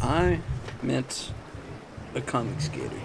I met a comic skater.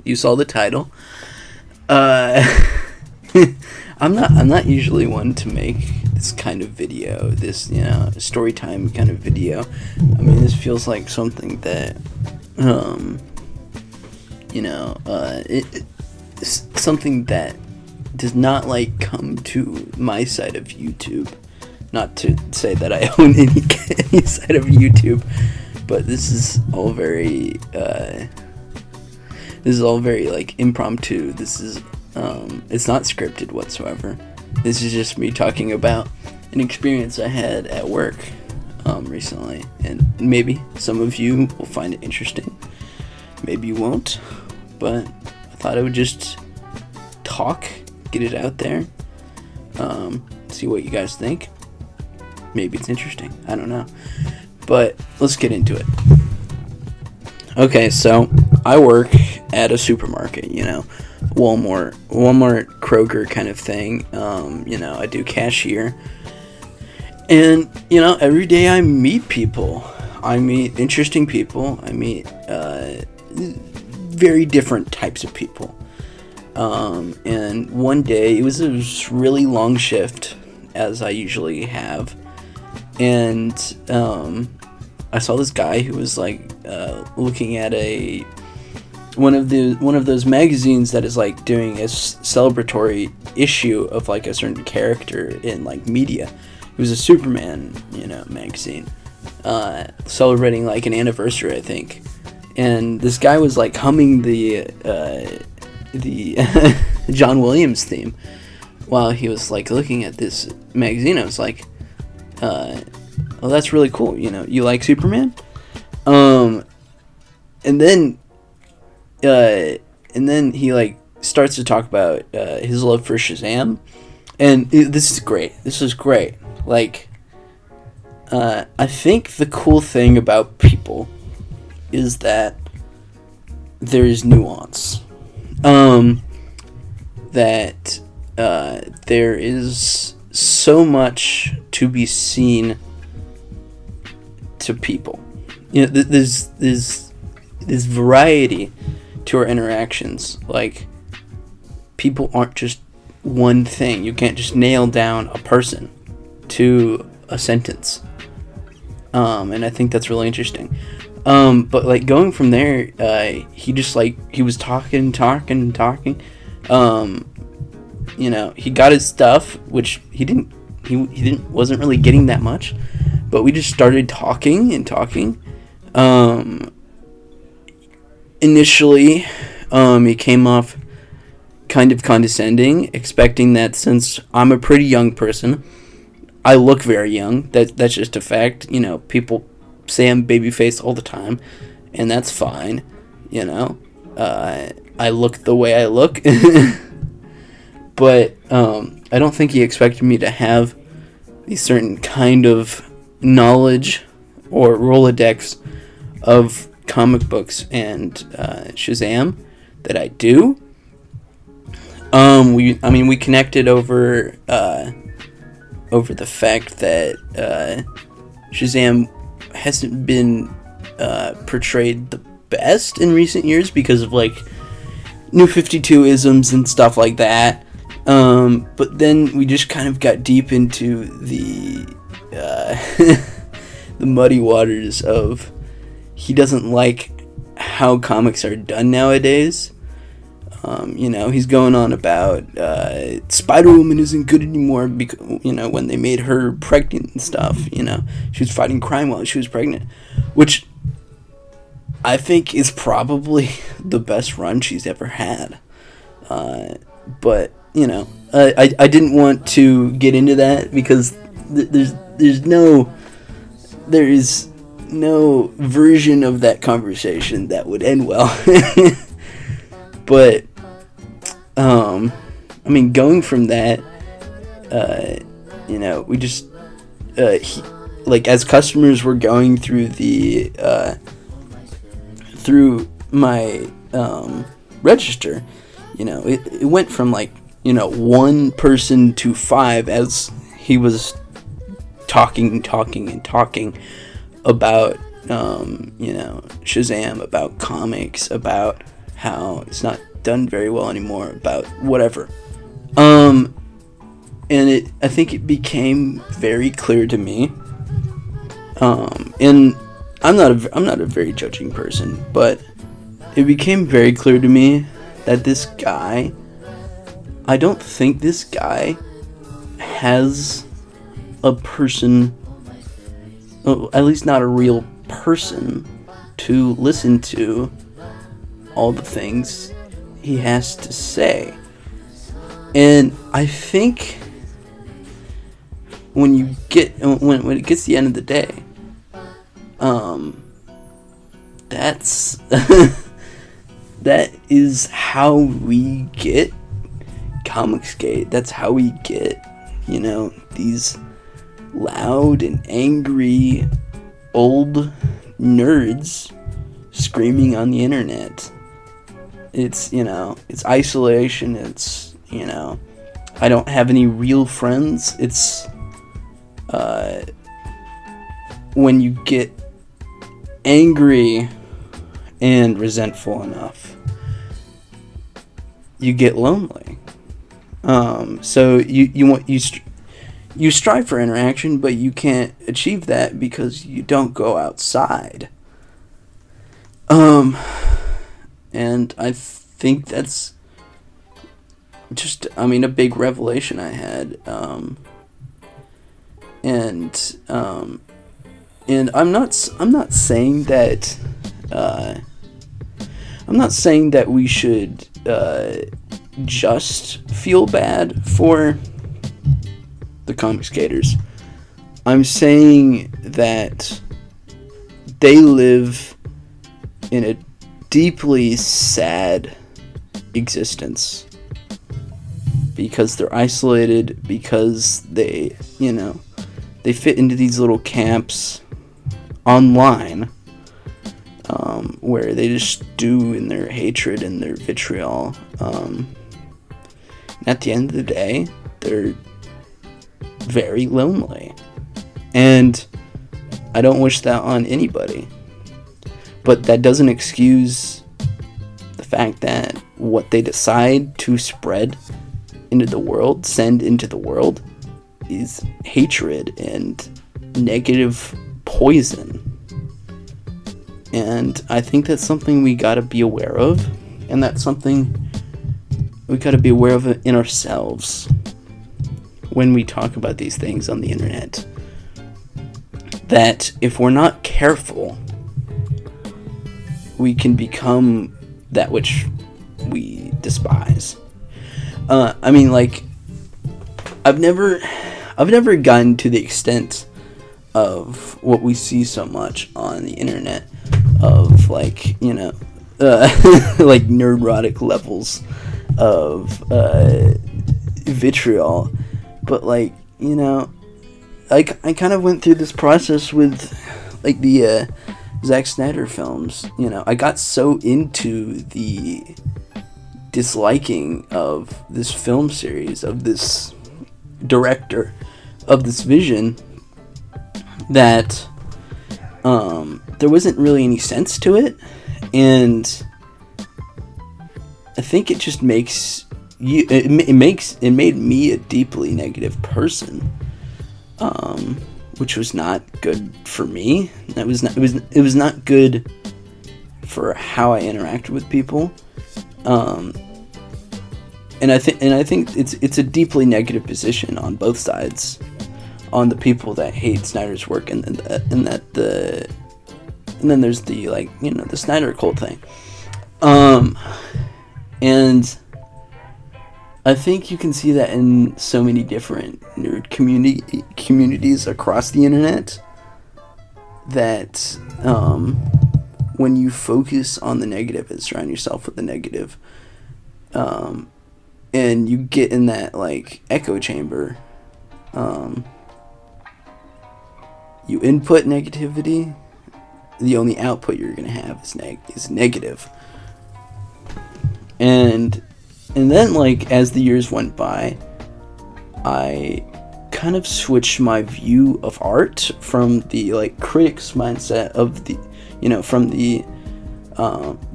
You saw the title. Uh, I'm not usually one to make this kind of video, this story time kind of video. I mean, this feels like something that it's something that does not come to my side of YouTube. Not to say that I own any side of YouTube, but this is all very impromptu. This is it's not scripted whatsoever. This is just me talking about an experience I had at work recently, and maybe some of you will find it interesting, maybe you won't, but I thought I would just talk, get it out there, see what you guys think. Maybe it's interesting, I don't know, but let's get into it. Okay, so I work at a supermarket, Walmart, Kroger kind of thing. I do cashier. And, every day I meet people. I meet interesting people. I meet very different types of people. And one day, it was a really long shift, as I usually have. And I saw this guy who was looking at one of those magazines that is doing a celebratory issue of a certain character in media. It was a Superman magazine celebrating an anniversary, I think. And this guy was humming the John Williams theme while he was looking at this magazine. I was like, well, that's really cool. You like Superman? And then he starts to talk about his love for Shazam, and this is great. This is great. I think the cool thing about people is that there is nuance. That there is so much to be seen to people. There's variety to our interactions. People aren't just one thing. You can't just nail down a person to a sentence. And I think that's really interesting. But going from there, he just he was talking. He got his stuff, which he wasn't really getting that much, but we just started talking. Initially, he came off kind of condescending, expecting that since I'm a pretty young person, I look very young. That's just a fact. People say I'm babyface all the time, and that's fine. I look the way I look. But I don't think he expected me to have a certain kind of knowledge or Rolodex of comic books and Shazam that I do. We connected over the fact that Shazam hasn't been portrayed the best in recent years because of New 52 isms and stuff like that. But then we just kind of got deep into the the muddy waters of he doesn't like how comics are done nowadays. He's going on about Spider-Woman isn't good anymore because, when they made her pregnant and stuff, she was fighting crime while she was pregnant, which I think is probably the best run she's ever had. But, I didn't want to get into that because there is no version of that conversation that would end well. But, going from that, we just, as customers were going through through my, register, it went from, one person to 5 as he was talking about, Shazam, about comics, about how it's not done very well anymore, about whatever. And I think it became very clear to me, and I'm not a very judging person, but it became very clear to me that this guy, I don't think this guy has a person, at least not a real person, to listen to all the things he has to say. And I think when it gets to the end of the day, that's that is how we get Comicsgate. That's how we get, these loud and angry old nerds screaming on the internet. It's, it's isolation. It's, I don't have any real friends. It's, when you get angry and resentful enough, you get lonely. So you strive for interaction, but you can't achieve that because you don't go outside. And I think that's just, a big revelation I had. And I'm not saying that, we should, just feel bad for the Comicsgaters. I'm saying that they live in a deeply sad existence because they're isolated, because they fit into these little camps online, where they just stew in their hatred and their vitriol. At the end of the day, they're very lonely. And I don't wish that on anybody. But that doesn't excuse the fact that what they decide to spread into the world, send into the world, is hatred and negative poison. And I think that's something we gotta be aware of, and that's something we gotta be aware of in ourselves when we talk about these things on the internet. That if we're not careful, we can become that which we despise. I've never gotten to the extent of what we see so much on the internet of neurotic levels of vitriol, but I kind of went through this process with the Zack Snyder films. I got so into the disliking of this film series, of this director, of this vision, that there wasn't really any sense to it, and I think it just makes you. It made me a deeply negative person. which was not good for me. It was not good for how I interacted with people. And I think it's a deeply negative position on both sides, on the people that hate Snyder's work, and then there's the, like, you know, the Snyder cult thing. And I think you can see that in so many different nerd communities across the internet, that when you focus on the negative and surround yourself with the negative, and you get in that, like, echo chamber, you input negativity, the only output you're going to have is negative. And then, like, as the years went by, I kind of switched my view of art from the, like, critic's mindset of the, you know, from the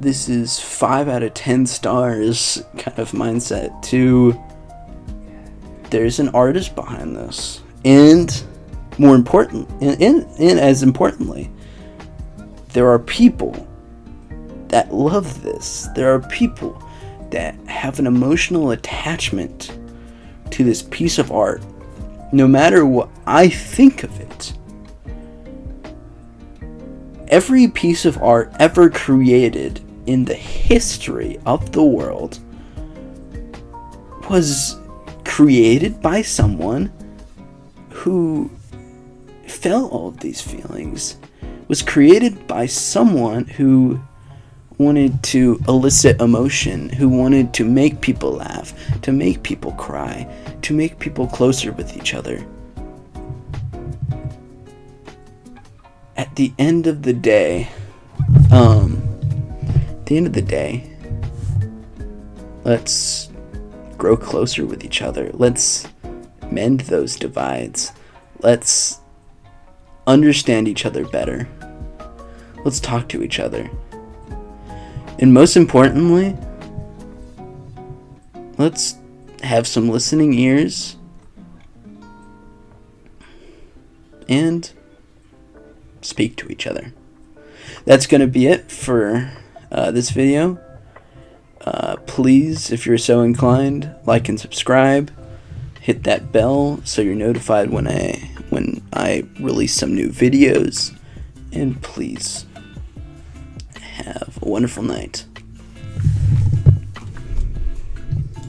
this is 5 out of 10 stars kind of mindset to there's an artist behind this, and more important, and as importantly, there are people that love this. There are people that have an emotional attachment to this piece of art, no matter what I think of it. Every piece of art ever created in the history of the world was created by someone who felt all of these feelings, was created by someone who wanted to elicit emotion, who wanted to make people laugh, to make people cry, to make people closer with each other. At the end of the day, let's grow closer with each other. Let's mend those divides. Let's understand each other better. Let's talk to each other. And most importantly, let's have some listening ears and speak to each other. That's going to be it for this video. Please, if you're so inclined, like and subscribe. Hit that bell so you're notified when I release some new videos. And please have a wonderful night.